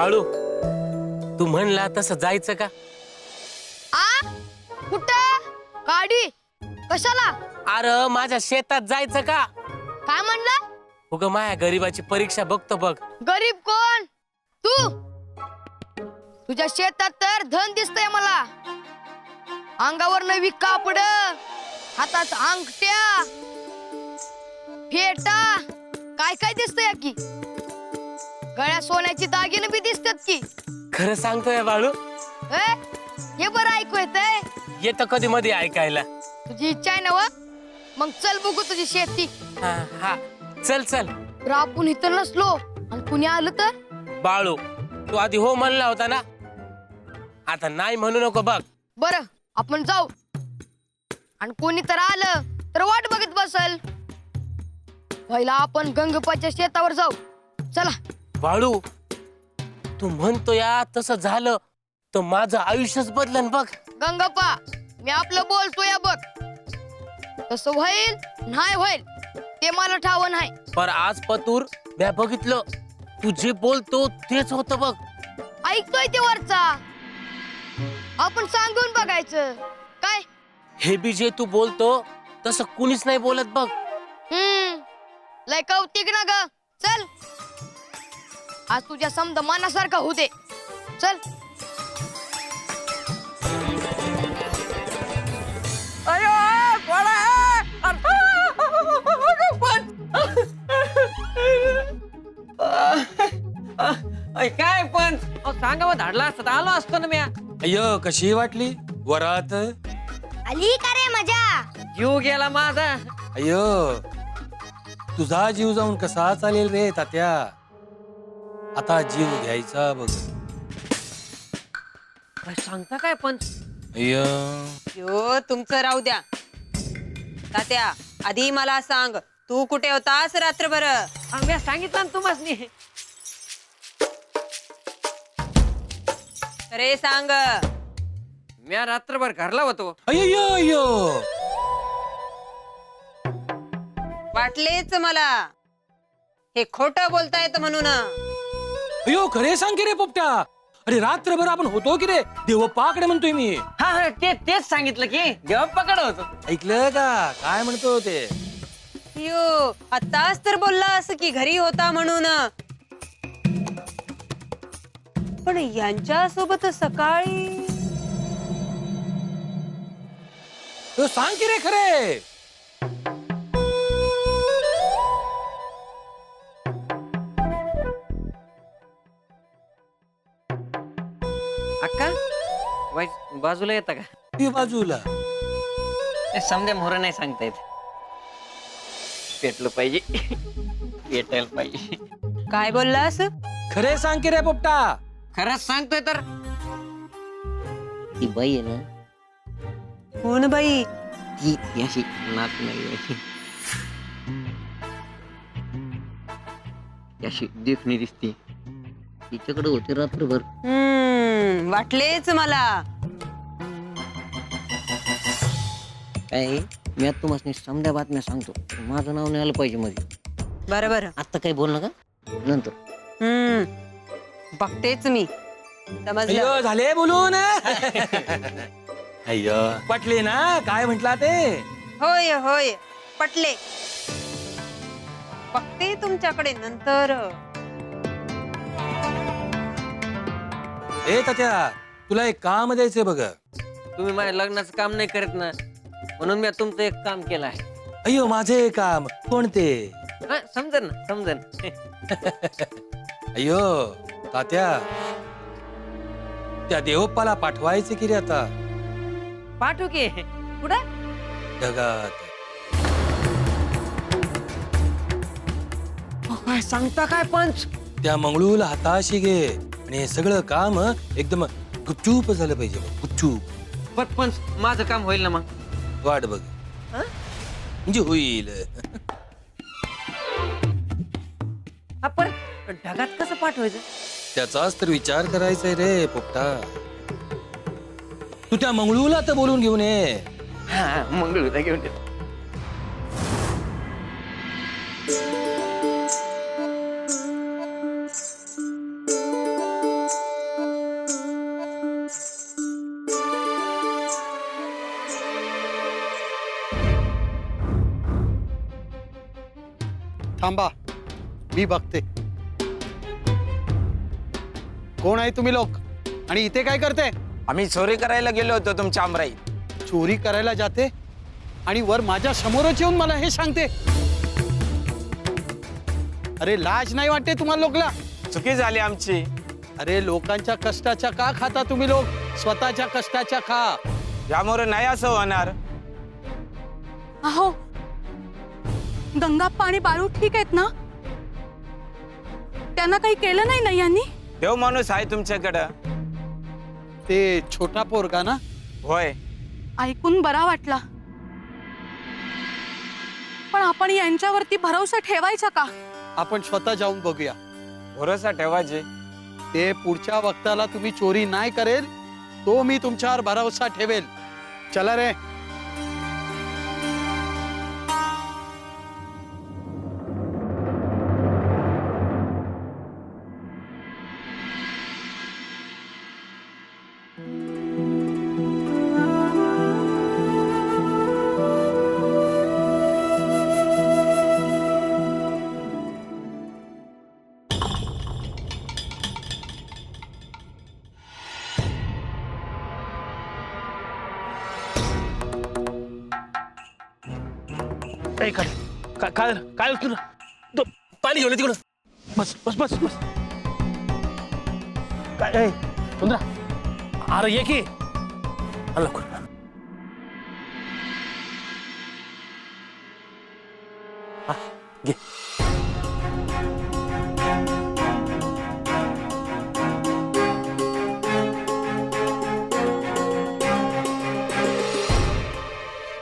बाळू तू म्हणला तसं जायचं का? कुठं गाडी कशाला? अरे माझ्या शेतात जायचं का? काय म्हणलं? उग माया गरीबाची परीक्षा बघतो बघ. गरीब कोण? तू? तुझ्या शेतात तर धन दिसतंय मला. अंगावर नवी कापड, हातात अंगठ्या, फेटा, काय काय दिसतंय की. गळ्या सोन्याची दागिने बी दिसतात की. खरं सांगतोय बाळू. हे बरं ऐकू येतंय. येतं कधी मध्ये ऐकायला. तुझी इच्छा आहे ना व? मग चल बघू तुझी शेती. हा हा चल चल. आपण इथं नसलो आणि कुणी आलं तर? बाळू तू आधी हो म्हणला होता ना, आता नाही म्हणू नको बघ. बरं आपण जाऊ, आणि कोणी तर आलं तर वाट बघत बसल. पहिला आपण गंगपाच्या शेतावर जाऊ. चला. बाळू तू म्हणतो या तसं झालं तर माझं आयुष्यच बदलन बघ. गंगप्पा मी आपलं बोलतोय बघ. तसं होईल नाही होईल ते मला ठाव नाही. पर आज पतूर म्या बघितलं तू जे बोलतो तेच होतं बघ. ऐकतोय ते वरचा, आपण सांगून बघायचं काय. हे बी जे तू बोलतो तसं कुणीच नाही बोलत बघ. लय कौतिक ना ग. चल आज तुझ्या समद मनासारखं होऊ दे. चल. काय पण सांगा मग धाडला असत आलो असतो ना म्या. अय्यो कशी वाटली वरात? आली का रे मजा? जीव गेला माझा. अय्यो तुझा जीव जाऊन कसा चालेल रे तात्या. आता जीव घ्यायचा बघ. काय सांगता काय पण? अय्यो यो तुमचं राहू द्या. तात्या आधी मला सांग, तू कुठे होतास रात्रभर? म्या सांगितलं ना तुम्हाला. अरे सांग. म्या रात्रभर घरला होतो. अय्यो अय्यो वाटलेच मला हे खोटं बोलतायत म्हणून. अय्यो खरे सांग की रे पोपटा. अरे रात्रभर आपण होतो की रे देवप्पाकडे म्हणतोय मी. हा तेच सांगितलं की जेव्हा पकड होतो. ऐकलं का काय म्हणतो ते? यो आताच तर बोलला असं की घरी होता म्हणून. पण यांच्या सोबत सकाळी तो सांग की रे खरे. अक्का बाजूला येता का? ती बाजूला समजा मोर नाही सांगता येत. पेटलं पाहिजे. पेटायला पाहिजे. काय बोललास? खरे सांग की रे पोपटा. खरंच सांगतोय तर. ती बाई आहे ना, कोण बाई? ती अशी नाच नाही अशी देखणी दिसते. तिच्याकडे होते रात्रभर. वाटलेच मला. काय मी तुम्हाला समजा बातम्या सांगतो, माझं नाव नाही आलं पाहिजे मध्ये. बरं बरं. आता काही बोल नका, नंतर. बघतेच मी. समजलं. अय्यो झाले बोलून. अय्यो पटले ना काय म्हंटला ते? होय होय पटले. बघते तुमच्याकडे नंतर. ए तात्या तुला एक काम द्यायचंय बघ. तुम्ही माझ्या लग्नाचं काम नाही करत ना, म्हणून मी तुमचं एक काम केलं आहे. अय्यो माझे काम कोणते? समजन ना समजन. अय्यो तात्या त्या देवप्पाला पाठवायचे की रे आता पाठवू की कुठं? ढगात. काय सांगता काय पंच? त्या मंगळूला हाताशी घे आणि हे सगळं काम एकदम गुपचूप झालं पाहिजे बघ, गुपचूप. पण पंच माझं काम होईल ना मग? वाट बघ म्हणजे होईल. आपण ढगात कसं पाठवायचं? त्याचाच तर विचार करायचाय रे पोपटा. तू त्या मंगळूला तर बोलून घेऊन ये. हा मंगळूला घेऊन येतो. थांबा, मी बघते. कोण आहे तुम्ही लोक आणि इथे काय करते? आम्ही चोरी करायला गेलो होतो तुमच्या आमराईत. चोरी करायला जाते आणि वर माझ्या समोरच येऊन मला हे सांगते? अरे लाज नाही वाटते तुम्हाला लोकला? चुकी झाली आमची. अरे लोकांच्या कष्टाच्या का खाता तुम्ही लोक? स्वतःच्या कष्टाच्या खा. यामुळे नाही असं होणार. अहो गंगाप्पा आणि बाळू ठीक आहेत ना? त्यांना काही केलं नाही ना यांनी? देव माणूस आहे तुमच्याकडं. ते छोटा पोरगा ना? होय. ऐकून बरा वाटला. पण आपण यांच्यावरती भरोसा ठेवायचा का? आपण स्वतः जाऊन बघूया. भरोसा ठेवायचे. ते पुढच्या वक्ताला तुम्ही चोरी नाही करेल तो मी तुमच्यावर भरोसा ठेवेल. चला रे. काय काय काय काय काय तुला तो पाणी घेऊन ये तिकडं. बस बस बस बस. काय ए, सुंदरा अरे ये की. आला लवकर. हा, घे.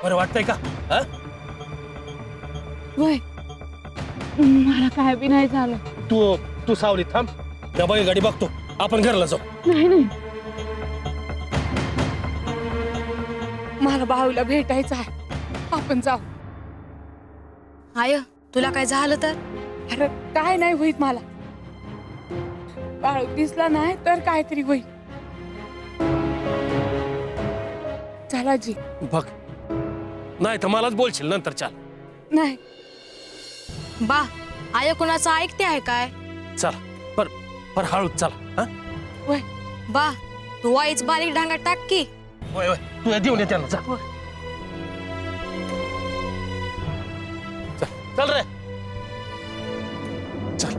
बरं वाटतंय का? हा? वय मला काय बी नाही झालं. तू तू सावलीत थांब. त्या बाई गाडी बघतो. आपण घरला जाऊ. नाही नाही मला बाळूला भेटायचं आहे. आपण जाऊ. आय तुला काय झालं तर? अरे काय नाही होईल मला. बाळू दिसला नाही तर काहीतरी होईल. चला जी. बघ नाही तर मलाच बोलशील नंतर. चाल नाही बा आय कोणाचं ऐकते आहे काय? चला पर हळूच चला. हा वय बा तू आईच बारीक ढांगा टाक की. होय होय तू या देऊन ये त्यांना. जा चल चल रे चल.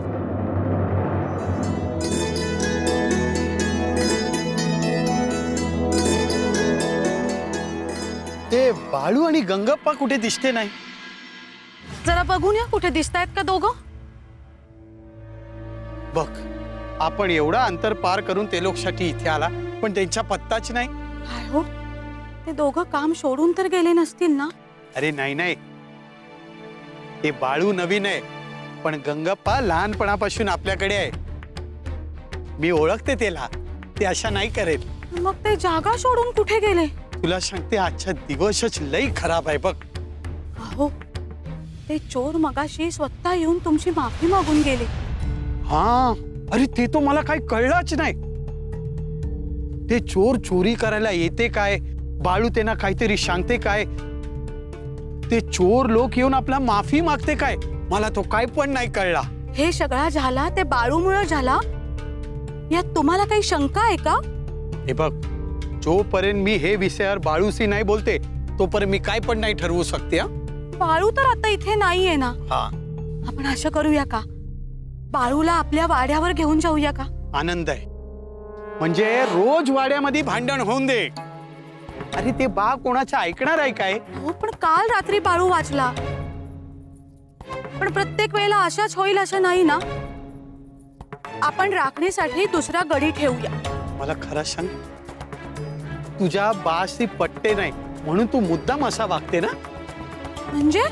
ते बाळू आणि गंगप्पा कुठे दिसते नाही? जरा बघून या कुठे दिसतायत का दोघं. बघ आपण एवढा अंतर पार करून ते लोकसाठी इथे आला पण त्यांचा पत्ताच नाही. काय हो ते दोघं काम सोडून तर गेले नसतील ना? अरे नाही नाही, ते बाळू नवीन आहे पण गंगप्पा लहानपणापासून आपल्याकडे आहे. मी ओळखते त्याला. ते अशा नाही करेल. मग ते जागा सोडून कुठे गेले? तुला सांगते आजचा दिवसच लई खराब आहे बघ. अहो ते चोर मगाशी स्वतः येऊन तुमची माफी मागून गेले. हा अरे ते तो मला काही कळलंच नाही. ते चोर चोरी करायला येते काय, बाळू त्यांना काहीतरी सांगते काय, ते चोर लोक येऊन आपला माफी मागते काय, मला तो काय पण नाही कळला. हे सगळा झाला ते बाळूमुळे झाला यात तुम्हाला काही शंका आहे का? हे बघ जोपर्यंत मी हे विषयावर बाळूशी नाही बोलते तोपर्यंत मी काय पण नाही ठरवू शकते. बाळू तर आता इथे नाहीये ना. हा आपण असं करूया का, बाळूला आपल्या वाड्यावर घेऊन जाऊया का? आनंद आहे. म्हणजे रोज वाड्यामध्ये भांडण होऊन दे. अरे ते बा कोणाचं ऐकणार आहे काय? हो पण काल रात्री बाळू वाचला. पण प्रत्येक वेळेला अशाच होईल असं नाही ना. आपण राखणीसाठी दुसरा गडी ठेवूया. मला खरं सांग, तुझ्या बाशी पट्टे नाही म्हणून तू मुद्दाम असा वागते ना? म्हणजे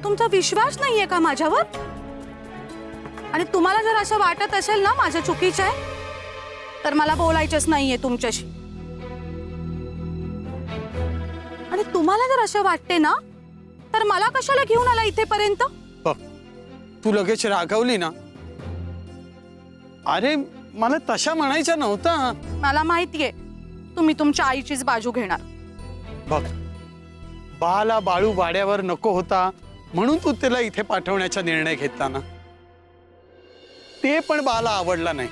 तुमचा विश्वास नाहीये का माझ्यावर? आणि तुम्हाला जर असं वाटत असेल ना माझं चुकीचं आहे तर मला बोलायचंच नाहीये तुमच्याशी. आणि तुम्हाला जर असं वाटते ना तर मला कशाला घेऊन आला इथेपर्यंत? बघ तू लगेच रागवली ना. अरे मला तशा म्हणायचं नव्हतं. मला माहितीये तुम्ही तुमच्या आईचीच बाजू घेणार. बघ बाला बाळू वाड्यावर नको होता म्हणून तू त्याला इथे पाठवण्याचा निर्णय घेतला ना. ते पण बाला आवडला नाही.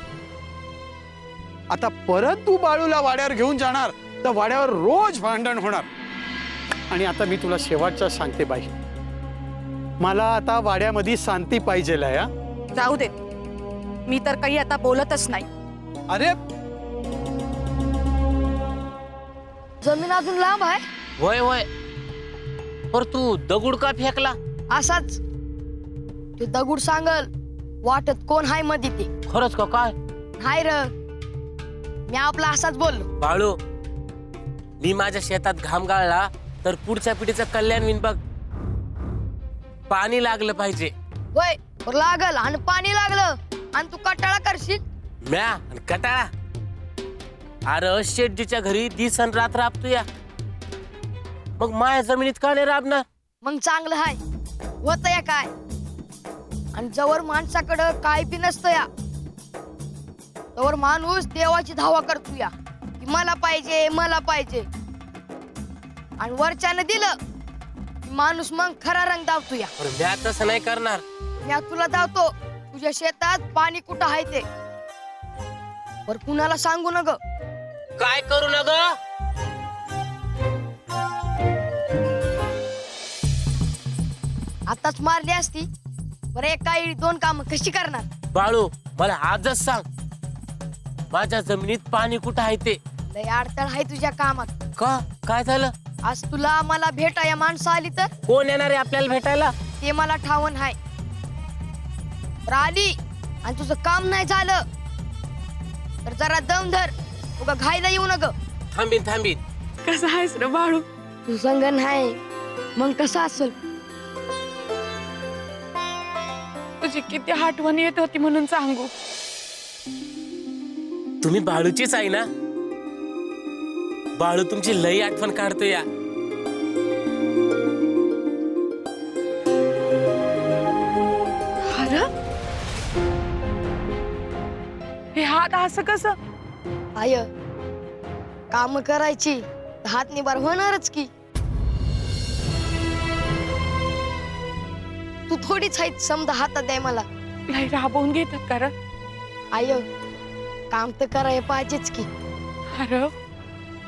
आता परत तू बाळूला वाड्यावर घेऊन जाणार तर वाड्यावर रोज भांडण होणार. आणि आता मी तुला शेवटचं सांगते बाई, मला आता वाड्यामध्ये शांती पाहिजे आहे. जाऊ देत, मी तर काही आता बोलतच नाही. अरे जमीन अजून लांब आहे. वय वय, पर तू दगड का फेकला? असाच ते दगड सांगल वाटत कोण हाय मध्ये ते. खरंच का काय? हाय र, मी आपला असाच बोललो. बाळू, मी माझ्या शेतात घाम गाळला तर पुढच्या पिढीचं कल्याण होईन बघ. पाणी लागलं पाहिजे. होय, लागल आणि पाणी लागलं आणि तू कटाळा करशील. म्या आणि कटाळा? अरे शेटजीच्या घरी दिसन रात राबतो या, मग माझ्या जमिनीत का नाही राबणार? मग चांगलं हाय होत या काय. आणि जवळ माणसाकडं काय बी नसतं या, तवर माणूस देवाची धावा करतो या की मला पाहिजे मला पाहिजे. आणि वरच्यानं दिलं की माणूस मग खरा रंग दावतो या. पण म्या तसं नाही करणार. मी तुला दावतो तुझ्या शेतात पाणी कुठं आहे ते. बर कुणाला सांगू न ग. काय करू ना ग? आताच मारली असती बरं. एक काही दोन काम कशी करणार? बाळू, मला आजच सांग, माझ्या जमिनीत पाणी कुठं आहे ते. लय अडचण आहे तुझ्या कामात. का? काय झालं? आज तुला मला भेटाया माणसं आली तर कोण येणार आहे आपल्याला भेटायला? ते मला ठावण हाय. बरं आली आणि तुझं काम नाही झालं तर जरा दम धर. उगा घायला येऊ न ग. थांबीन थांबीन. कसं आहेस रे बाळू? तू संगण आहे मग कसं असेल? तुझी किती आठवण येत होती म्हणून सांगू. तुम्ही बाळूचीच आहे ना? बाळू तुमची लई आठवण काढतो या. अरे हे हात असं कसं? आय काम करायची तर हात निबार होणारच की. तू थोडीच आहे समजा हातात आहे मला. लय राबवून घेतात का रे? आय काम तर करायला पाहिजेच की. अरे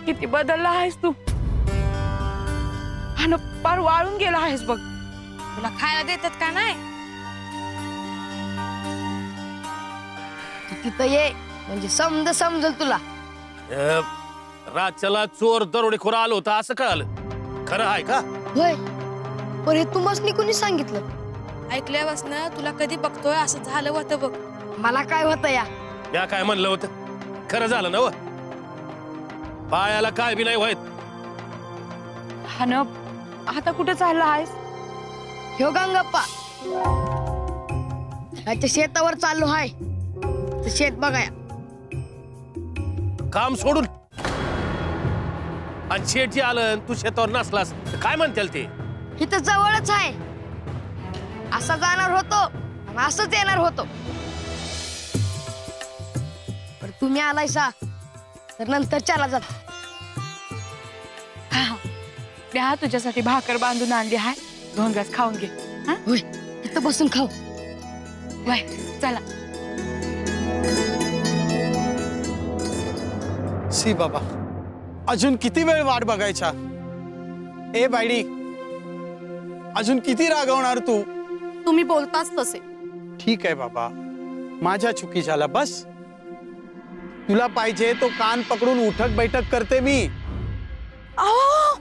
किती बदलला आहेस तू. आणि पार वाळून गेला आहेस बघ. तुला खायला देतात का नाही? तू तिथं ये म्हणजे समजल तुला. राज्याला चोर दरोडेखोर आलो होता असं कळालं. खरं आहे का? होय, पण हे तुम्हाला कोणी सांगितलं? ऐकल्यापासनं तुला कधी बघतोय असं झालं होतं बघ. मला काय होतं या? या काय म्हणलं होतं? खरं झालं ना? पायाला काय बी नाही व्हायत. हा न, आता कुठे चालला आहेस? ह्यो गंगप्पा ह्याच्या शेतावर चाललो हाय. ते शेत बघाया. काम सोडून आणि शेटजी आलं तू शेतावर नसलास तर काय म्हणतील ते? इथं जवळच आहे. असा जाणार होतो आणि असंच येणार होतो. पण तुम्ही आलायसा तर नंतर चला जात. द्या तुझ्यासाठी भाकर बांधून आणली आहे. दोन घास खाऊन घे. हा? होय, इथं बसून खाऊ. वय चला. सी बाबा, अजून किती वेळ वाट बघायचा? ए बायडी, अजून किती रागवणार तू? तुम्ही बोलताच तसे. ठीक आहे बाबा, माझ्या चुकी झाला बस. तुला पाहिजे तो कान पकडून उठक बैठक करते मी. अहो,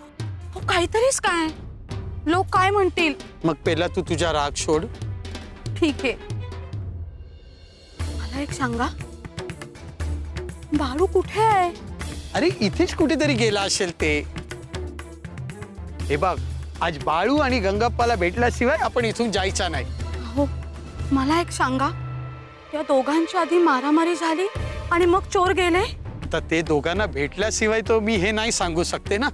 काहीतरीच काय. लोक काय म्हणतील? मग पहिला तू तुझा राग सोड. ठीक आहे. मला एक सांगा, बाळू कुठे आहे? अरे इथेच कुठेतरी गेला असेल ते. हे बघ, आज बाळू आणि गंगप्पाला भेटल्याशिवाय आपण इथून जायचा नाही. हो, मला एक सांगा, त्या दोघांच्या आधी मारामारी झाली आणि मग चोर गेले. तर ते दोघांना भेटल्याशिवाय तो मी हे नाही सांगू शकते ना.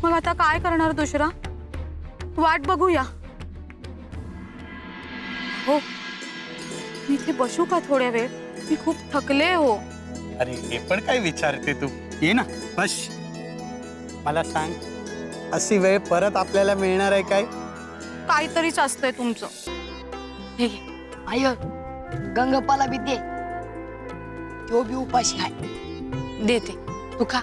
मग आता काय करणार दुसरा? वाट बघूया. हो, मी इथे बसू का थोड्या वेळ? मी खूप थकले हो. अरे हे पण काय विचारते तू? ये ना बस. मला सांग, अशी वेळ परत आपल्याला मिळणार आहे काय? काहीतरीच असतंय तुमचं. हे घे. आय गंगप्पाला बी दे, तो बी उपाशी आहे. देते, तू खा.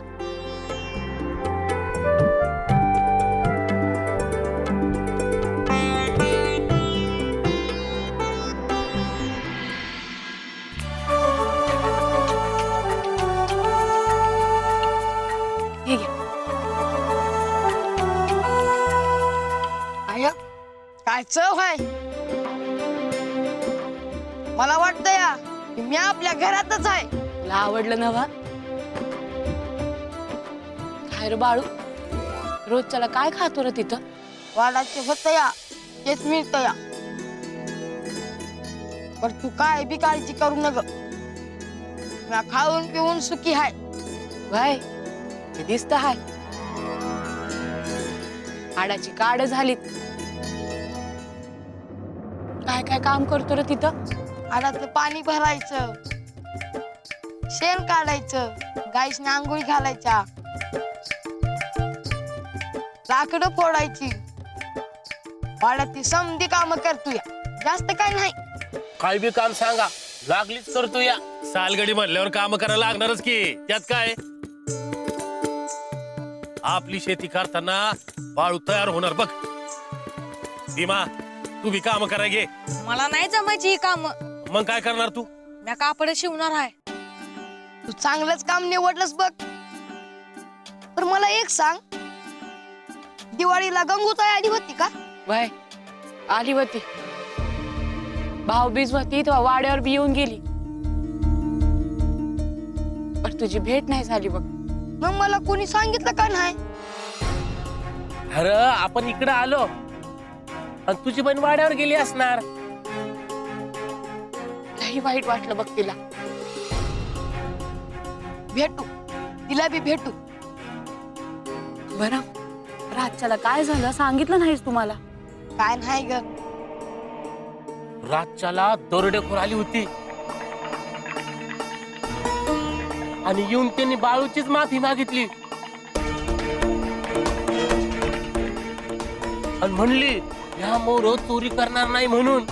हे घे. आय काय चव आहे. मला वाटतं या की मी आपल्या घरातच आहे. तुला आवडलं ना वा? काय रे बाळू, रोजच्याला काय खातो रे तिथं? वाडाचे होत या तेच मिळतं या. पण तू काय बी काळजी करू नग, मी खाऊन पिऊन सुखी आहे. भाई हे दिसत हाय, हाडाची काड झालीत. काय काय काम करतो रे तिथं? आडातलं पाणी भरायचं, शेण काढायचं, गाईसने आंघोळी घालायच्या, लाकडं फोडायची. वाड्यात समधी काम करतोय, जास्त काय नाही. काय बी काम सांगा, लागलीच करतो या. सालगडी म्हणल्यावर काम करायला लागणारच की, त्यात काय. आपली शेती करताना बाळू तयार होणार बघ. भीमा, तू बी काम कराय घे. मला नाही जमायची ही काम. मग काय करणार तू? मी कापड शिवणार आहे. तू चांगलंच काम निवडलंस बघ. तर मला एक सांग, दिवाळीला गंगूताई आली होती का? भाई आली होती, भाऊबीज होती तेव्हा वाड्यावर बी येऊन गेली, पण तुझी भेट नाही झाली बघ. मग मला कोणी सांगितलं का नाही? अरे आपण इकडे आलो आणि तुझी बहीण वाड्यावर गेली असणार. लई वाईट वाटलं बघ तिला. भेटू, तिला बी भेटू. बरं, रातच्याला काय झालं सांगितलं नाहीस तुम्हाला? काय नाही ग, रातच्याला दरोडेखोर आली होती आणि येऊन त्यांनी बाळूचीच माफी मागितली आणि म्हणली ह्या मोर चोरी करणार नाही म्हणून.